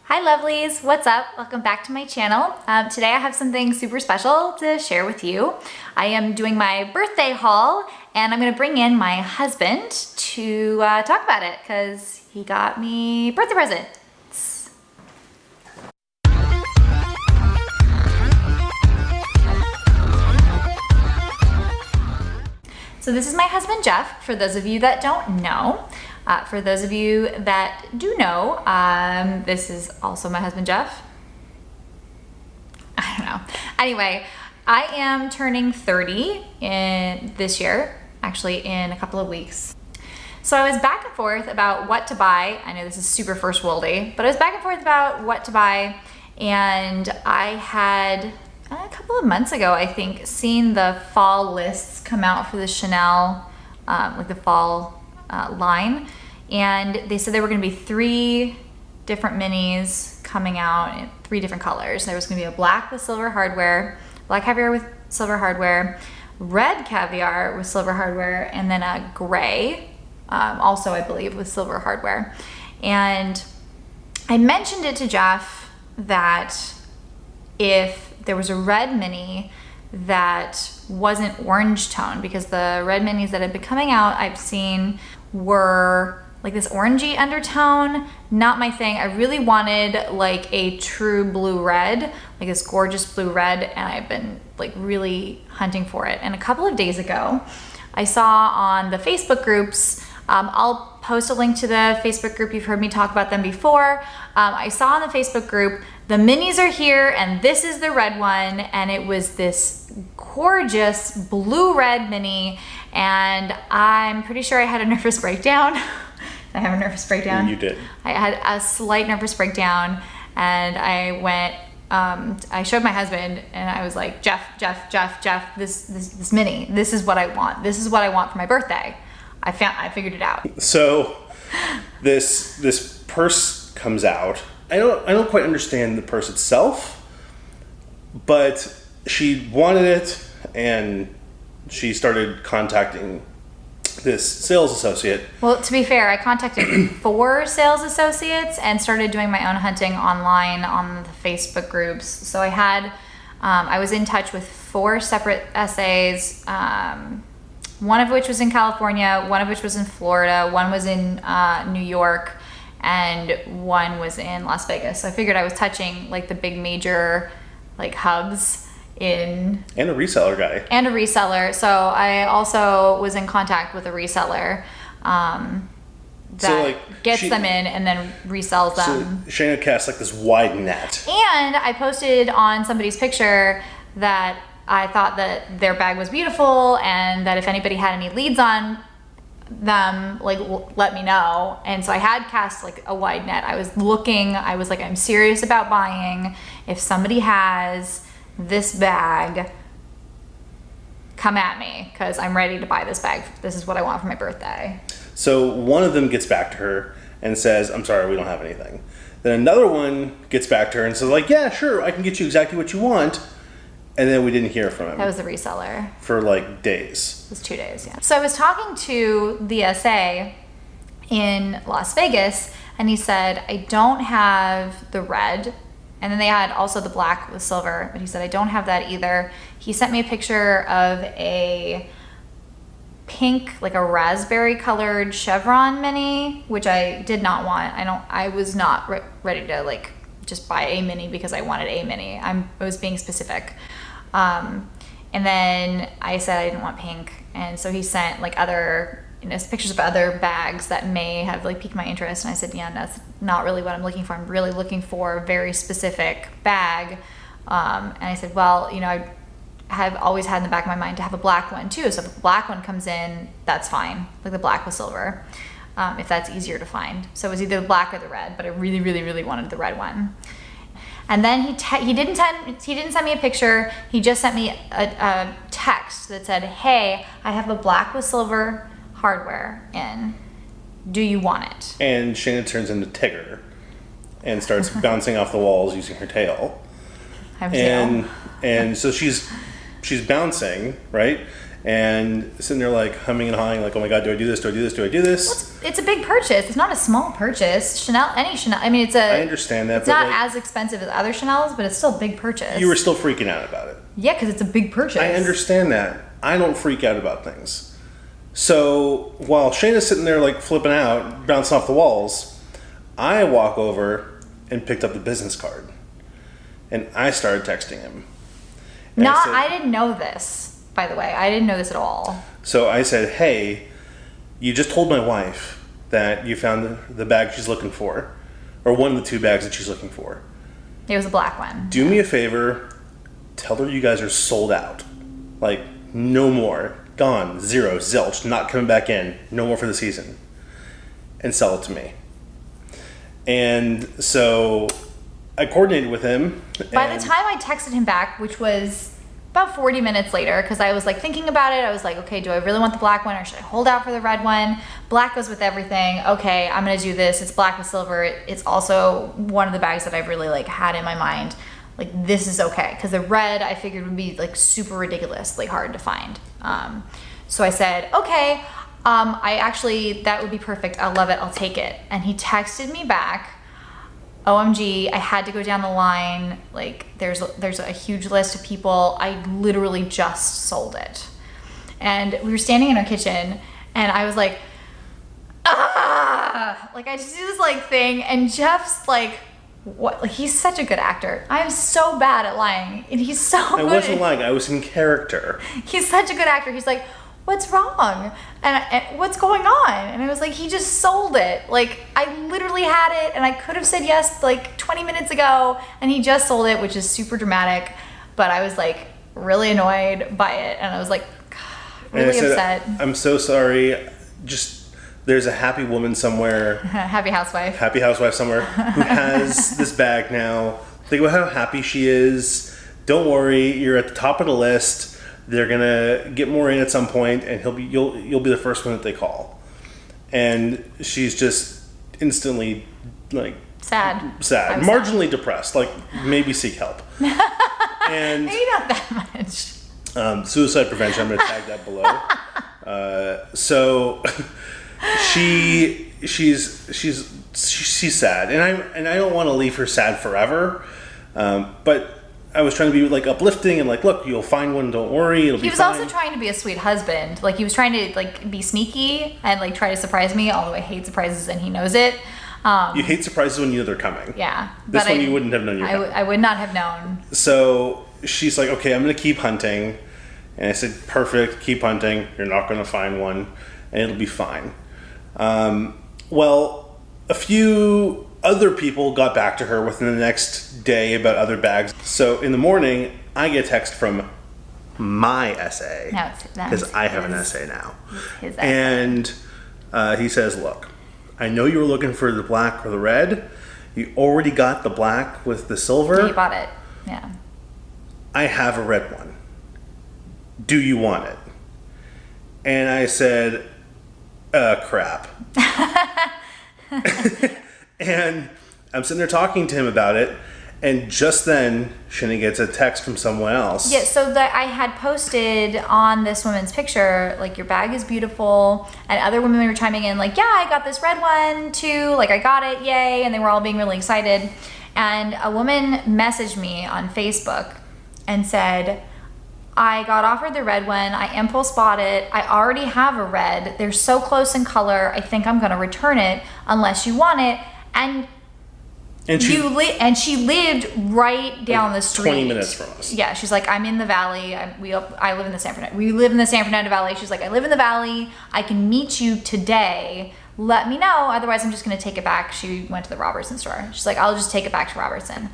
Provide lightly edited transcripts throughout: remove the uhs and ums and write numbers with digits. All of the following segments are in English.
Hi lovelies, what's up? Welcome back to my channel. Today I have something super special to share with you. I am doing my birthday haul and I'm gonna bring in my husband to talk about it because he got me birthday presents. So this is my husband Jeff, for those of you that don't know. For those of you that do know, this is also my husband Jeff. I don't know. Anyway, I am turning 30 this year, actually in a couple of weeks. So I was back and forth about what to buy. I know this is super first worldy, but I was back and forth about what to buy, and I had a couple of months ago, I think, seen the fall lists come out for the Chanel, like the fall line, and they said there were going to be 3 different minis coming out in 3 different colors. There was going to be a black with silver hardware, black caviar with silver hardware, red caviar with silver hardware, and then a gray, also I believe with silver hardware. And I mentioned it to Jeff that if there was a red mini that wasn't orange tone, because the red minis that had been coming out I've seen were like this orangey undertone, not my thing. I really wanted like a true blue red, like this gorgeous blue red, and I've been like really hunting for it. And a couple of days ago, I saw on the Facebook groups, I'll post a link to the Facebook group, you've heard me talk about them before. I saw on the Facebook group, the minis are here and this is the red one, and it was this gorgeous blue-red mini, and I'm pretty sure I had a nervous breakdown. I have a nervous breakdown. You did. I had a slight nervous breakdown, and I went, I showed my husband, and I was like, Jeff, this mini, this is what I want. This is what I want for my birthday. I figured it out. So this purse comes out. I don't quite understand the purse itself, but she wanted it, and she started contacting this sales associate. Well, to be fair, I contacted 4 sales associates and started doing my own hunting online on the Facebook groups. So I had, I was in touch with 4 separate SAs, one of which was in California, one of which was in Florida, one was in New York, and one was in Las Vegas. So I figured I was touching like the big major like hubs in... And a reseller guy. And a reseller. So I also was in contact with a reseller that gets them in and then resells them. So Shayna cast like this wide net. And I posted on somebody's picture that I thought that their bag was beautiful, and that if anybody had any leads on them, like let me know. And so I had cast like a wide net. I was looking, I was like, I'm serious about buying. If somebody has this bag, come at me, because I'm ready to buy this bag. This is what I want for my birthday. So one of them gets back to her and says, I'm sorry, we don't have anything. Then another one gets back to her and says like, yeah, sure, I can get you exactly what you want. And then we didn't hear from him. That was the reseller. For like days. It was 2 days, yeah. So I was talking to the SA in Las Vegas, and he said, I don't have the red. And then they had also the black with silver, but he said, I don't have that either. He sent me a picture of a pink, like a raspberry colored chevron mini, which I did not want. I was not ready to like just buy a mini because I wanted a mini. I was being specific. And then I said I didn't want pink. And so he sent like other, pictures of other bags that may have like piqued my interest. And I said, yeah, that's not really what I'm looking for. I'm really looking for a very specific bag. And I said, well, I have always had in the back of my mind to have a black one too. So if the black one comes in, that's fine. Like the black with silver, if that's easier to find. So it was either the black or the red, but I really, really, really wanted the red one. And then he didn't send me a picture. He just sent me a text that said, hey, I have a black with silver hardware in. Do you want it? And Shayna turns into Tigger and starts bouncing off the walls using her tail. I'm tail. And so she's bouncing, right? and sitting there like humming and hawing, like, oh my god, do I do this? Do I do this? Do I do this? Well, it's a big purchase. It's not a small purchase. Chanel, any Chanel. I mean, I understand that. It's not as expensive as other Chanels, but it's still a big purchase. You were still freaking out about it. Yeah, because it's a big purchase. I understand that. I don't freak out about things. So while Shayna's sitting there like flipping out, bouncing off the walls, I walk over and picked up the business card, and I started texting him. And I didn't know this. By the way, I didn't know this at all. So I said, hey, you just told my wife that you found the bag she's looking for, or one of the 2 bags that she's looking for. It was a black one. Do me a favor, tell her you guys are sold out. Like, no more. Gone. 0. Zilch. Not coming back in. No more for the season. And sell it to me. And so I coordinated with him. By the time I texted him back, which was about 40 minutes later, because I was like thinking about it, I was like, okay, do I really want the black one or should I hold out for the red one? Black goes with everything. Okay, I'm gonna do this. It's black with silver. It's also one of the bags that I've really like had in my mind. Like, this is okay, because the red I figured would be like super ridiculously hard to find. So I said, okay, that would be perfect. I love it. I'll take it. And he texted me back, OMG, I had to go down the line. Like, there's a huge list of people. I literally just sold it. And we were standing in our kitchen, and I was like, ah! Like, I just do this like thing, and Jeff's like, what? Like, he's such a good actor. I'm so bad at lying, and he's so good. I wasn't lying. I was in character. He's such a good actor. He's like, what's wrong? And what's going on? And I was like, he just sold it. Like, I literally had it, and I could have said yes like 20 minutes ago, and he just sold it, which is super dramatic. But I was like really annoyed by it, and I was like really upset. I'm so sorry. Just, there's a happy woman somewhere. Happy housewife somewhere who has this bag now. Think about how happy she is. Don't worry, you're at the top of the list. They're gonna get more in at some point, and you'll be the first one that they call. And she's just instantly like sad, marginally depressed. Like, maybe seek help. And maybe not that much. Suicide prevention. I'm gonna tag that below. So she's sad, and I don't want to leave her sad forever. But I was trying to be like uplifting and like, look, you'll find one, don't worry, it'll be fine. He was also trying to be a sweet husband. Like, he was trying to like be sneaky and like try to surprise me, although I hate surprises and he knows it. You hate surprises when you know they're coming. Yeah. This one you wouldn't have known you were coming. I would not have known. So she's like, okay, I'm going to keep hunting. And I said, perfect, keep hunting. You're not going to find one, and it'll be fine. Well, a few other people got back to her within the next day about other bags. So in the morning, I get a text from my SA, because I have an SA now. His SA. And he says, look, I know you were looking for the black or the red. You already got the black with the silver. Yeah, you bought it. Yeah. I have a red one. Do you want it? And I said, crap. And I'm sitting there talking to him about it, and just then Shinny gets a text from someone else. Yeah, so that I had posted on this woman's picture, like, your bag is beautiful, and other women were chiming in like, yeah, I got this red one too, like, I got it, yay, and they were all being really excited. And a woman messaged me on Facebook and said, I got offered the red one, I impulse bought it, I already have a red, they're so close in color, I think I'm gonna return it unless you want it. And she lived right down the street, 20 minutes from us. Yeah, she's like, I'm in the valley. I live in the San Fernando. We live in the San Fernando Valley. She's like, I live in the valley. I can meet you today. Let me know. Otherwise, I'm just gonna take it back. She went to the Robertson store. She's like, I'll just take it back to Robertson.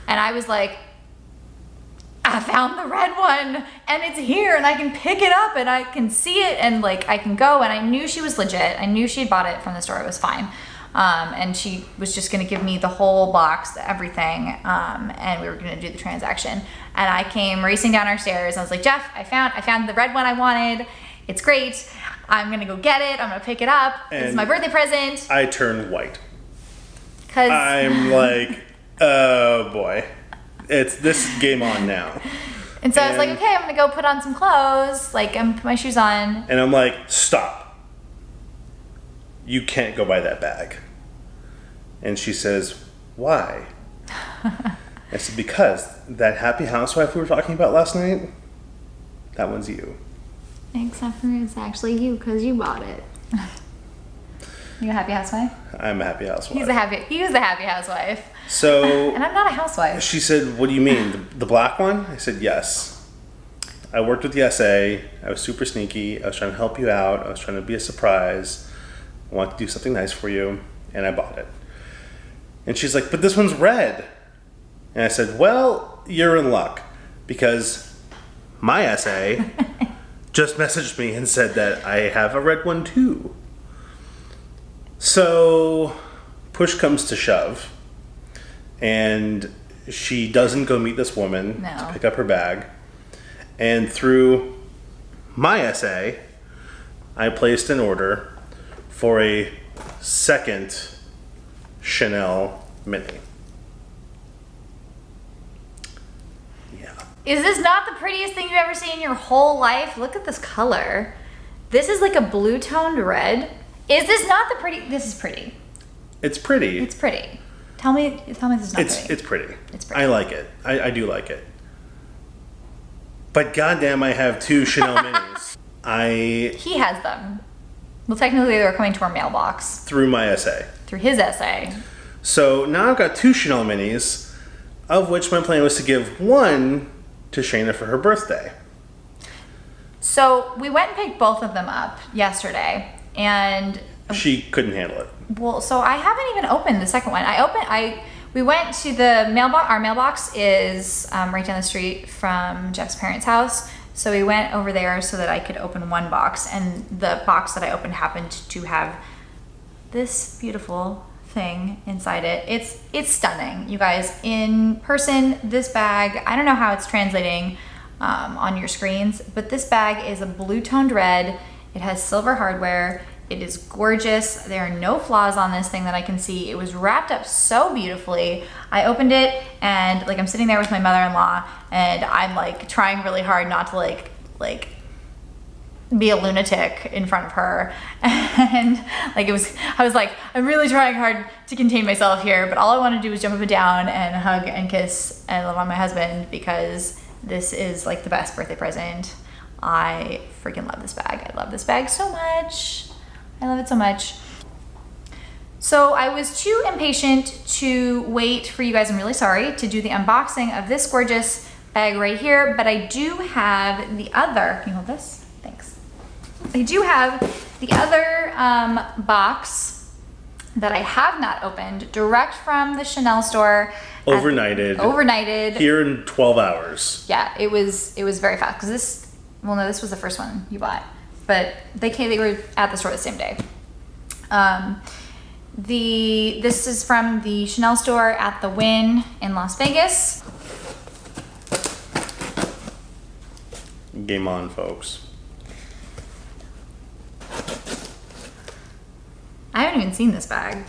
And I was like, I found the red one, and it's here, and I can pick it up, and I can see it, and like I can go. And I knew she was legit. I knew she'd bought it from the store. It was fine. And she was just going to give me the whole box, everything, and we were going to do the transaction. And I came racing down our stairs. I was like, Jeff, I found the red one I wanted. It's great. I'm going to go get it. I'm going to pick it up. It's my birthday present. I turn white. I'm like, oh boy, it's this game on now. And so I was like, okay, I'm gonna go put on some clothes. Like, I'm gonna put my shoes on. And I'm like, stop. You can't go buy that bag. And she says, why? I said, because that happy housewife we were talking about last night, that one's you. Except for it's actually you, because you bought it. You a happy housewife? I'm a happy housewife. He was the happy housewife. So and I'm not a housewife. She said, what do you mean? The black one? I said, yes. I worked with the SA. I was super sneaky. I was trying to help you out. I was trying to be a surprise. I wanted to do something nice for you. And I bought it. And she's like, but this one's red. And I said, well, you're in luck. Because my SA just messaged me and said that I have a red one too. So push comes to shove, and she doesn't go meet this woman to pick up her bag. And through my SA, I placed an order for a second Chanel mini. Yeah. Is this not the prettiest thing you've ever seen in your whole life? Look at this color. This is like a blue toned red. Is this not the pretty? This is pretty. It's pretty. It's pretty. Tell me this is not pretty. It's pretty. It's pretty. I like it. I do like it. But goddamn, I have two Chanel minis. He has them. Well, technically, they're coming to our mailbox. Through my SA. Through his SA. So now I've got two Chanel minis, of which my plan was to give one to Shayna for her birthday. So we went and picked both of them up yesterday. And she couldn't handle it. Well, so I haven't even opened the second one. We went to the mailbox. Our mailbox is right down the street from Jeff's parents' house. So we went over there so that I could open one box, and the box that I opened happened to have this beautiful thing inside it. It's stunning, you guys. In person, this bag, I don't know how it's translating on your screens, but this bag is a blue toned red. It has silver hardware. It is gorgeous. There are no flaws on this thing that I can see. It was wrapped up so beautifully. I opened it and like I'm sitting there with my mother-in-law and I'm like trying really hard not to like be a lunatic in front of her. And like I was like, I'm really trying hard to contain myself here, but all I want to do is jump up and down and hug and kiss and love on my husband because this is like the best birthday present. I freaking love this bag. I love this bag so much. I love it so much. So I was too impatient to wait for you guys, I'm really sorry, to do the unboxing of this gorgeous bag right here, but I do have the other, can you hold this? Thanks. I do have the other box that I have not opened, direct from the Chanel store. Overnighted. Here in 12 hours. Yeah, it was very fast, because this was the first one you bought, but they were at the store the same day. This is from the Chanel store at the Wynn in Las Vegas. Game on, folks. I haven't even seen this bag.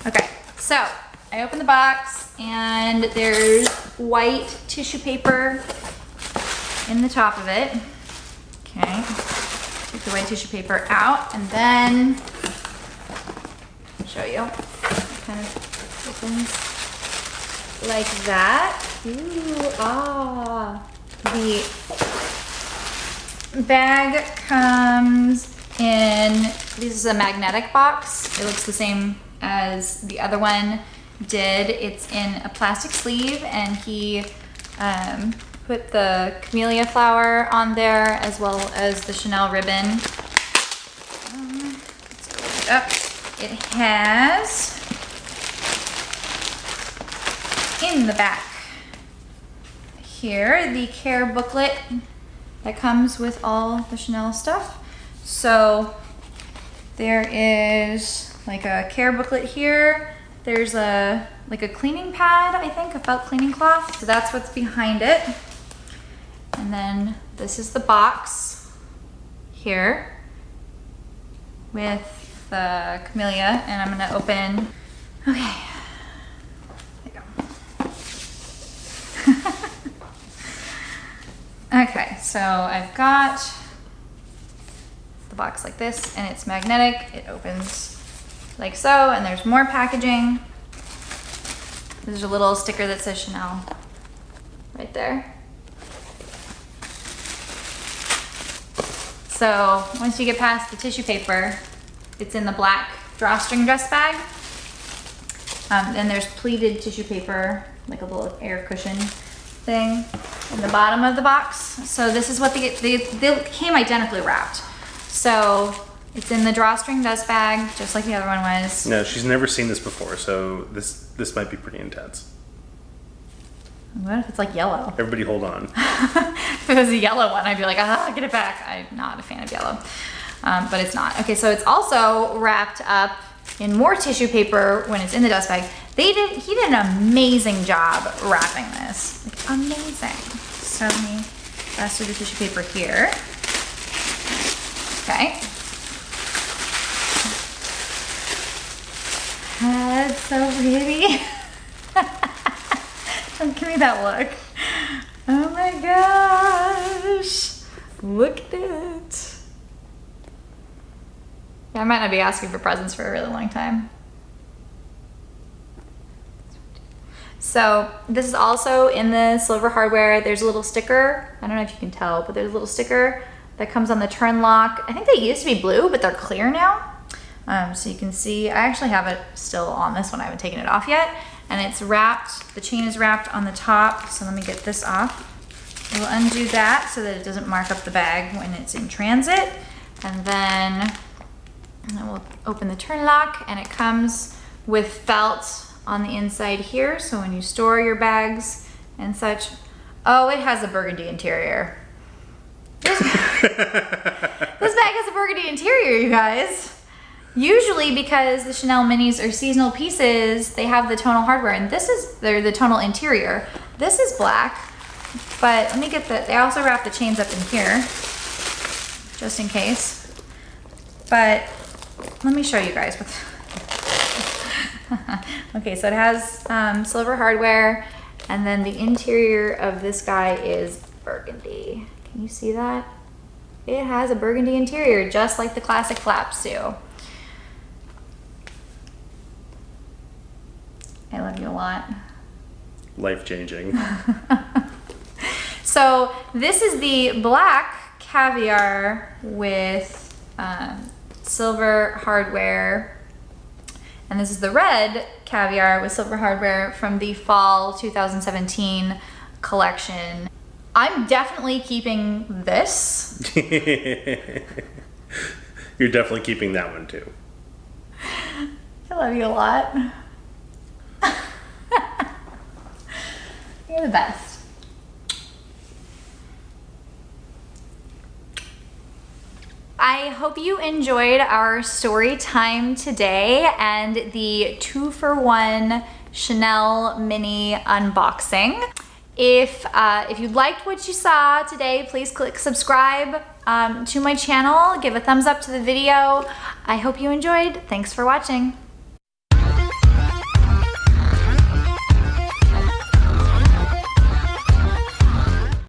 Okay, so I opened the box and there's white tissue paper in the top of it. Okay, take the white tissue paper out and then I'll show you. It kind of opens like that. Ooh, ah. The bag comes in, this is a magnetic box. It looks the same as the other one did. It's in a plastic sleeve and he put the camellia flower on there as well as the Chanel ribbon. Let's open it up. It has in the back here the care booklet that comes with all the Chanel stuff. So there is like a care booklet here. There's like a cleaning pad, I think, a felt cleaning cloth. So that's what's behind it. And then this is the box here with the camellia, and I'm gonna open, okay, there you go. so I've got the box like this, and it's magnetic. It opens like so, and there's more packaging. There's a little sticker that says Chanel right there. So once you get past the tissue paper, it's in the black drawstring dress bag. Then there's pleated tissue paper, like a little air cushion thing in the bottom of the box. So this is what they came identically wrapped. So it's in the drawstring dust bag, just like the other one was. No, she's never seen this before, so this might be pretty intense. What if it's like yellow? Everybody hold on. If it was a yellow one, I'd be like, get it back. I'm not a fan of yellow, but it's not. Okay, so it's also wrapped up in more tissue paper when it's in the dust bag. He did an amazing job wrapping this. Like, amazing. So let me pass through the tissue paper here. Okay. That's so pretty. Don't give me that look. Oh my gosh. Look at it. Yeah, I might not be asking for presents for a really long time. So this is also in the silver hardware. There's a little sticker. I don't know if you can tell, but there's a little sticker that comes on the turn lock. I think they used to be blue, but they're clear now. So you can see, I actually have it still on this one. I haven't taken it off yet. And it's wrapped, the chain is wrapped on the top. So let me get this off. We'll undo that so that it doesn't mark up the bag when it's in transit. And then we'll open the turn lock, and it comes with felt on the inside here. So when you store your bags and such, oh, it has a burgundy interior. This bag has a burgundy interior, you guys. Usually, because the Chanel minis are seasonal pieces, they have the tonal hardware, and they're the tonal interior. This is black, but let me get they also wrap the chains up in here, just in case. But let me show you guys. Okay, so it has silver hardware, and then the interior of this guy is burgundy. Can you see that? It has a burgundy interior, just like the classic flaps do. I love you a lot. Life-changing. So this is the black caviar with silver hardware. And this is the red caviar with silver hardware from the fall 2017 collection. I'm definitely keeping this. You're definitely keeping that one too. I love you a lot. You're the best. I hope you enjoyed our story time today and the 2-for-1 Chanel mini unboxing. If you liked what you saw today, please click subscribe to my channel. Give a thumbs up to the video. I hope you enjoyed. Thanks for watching.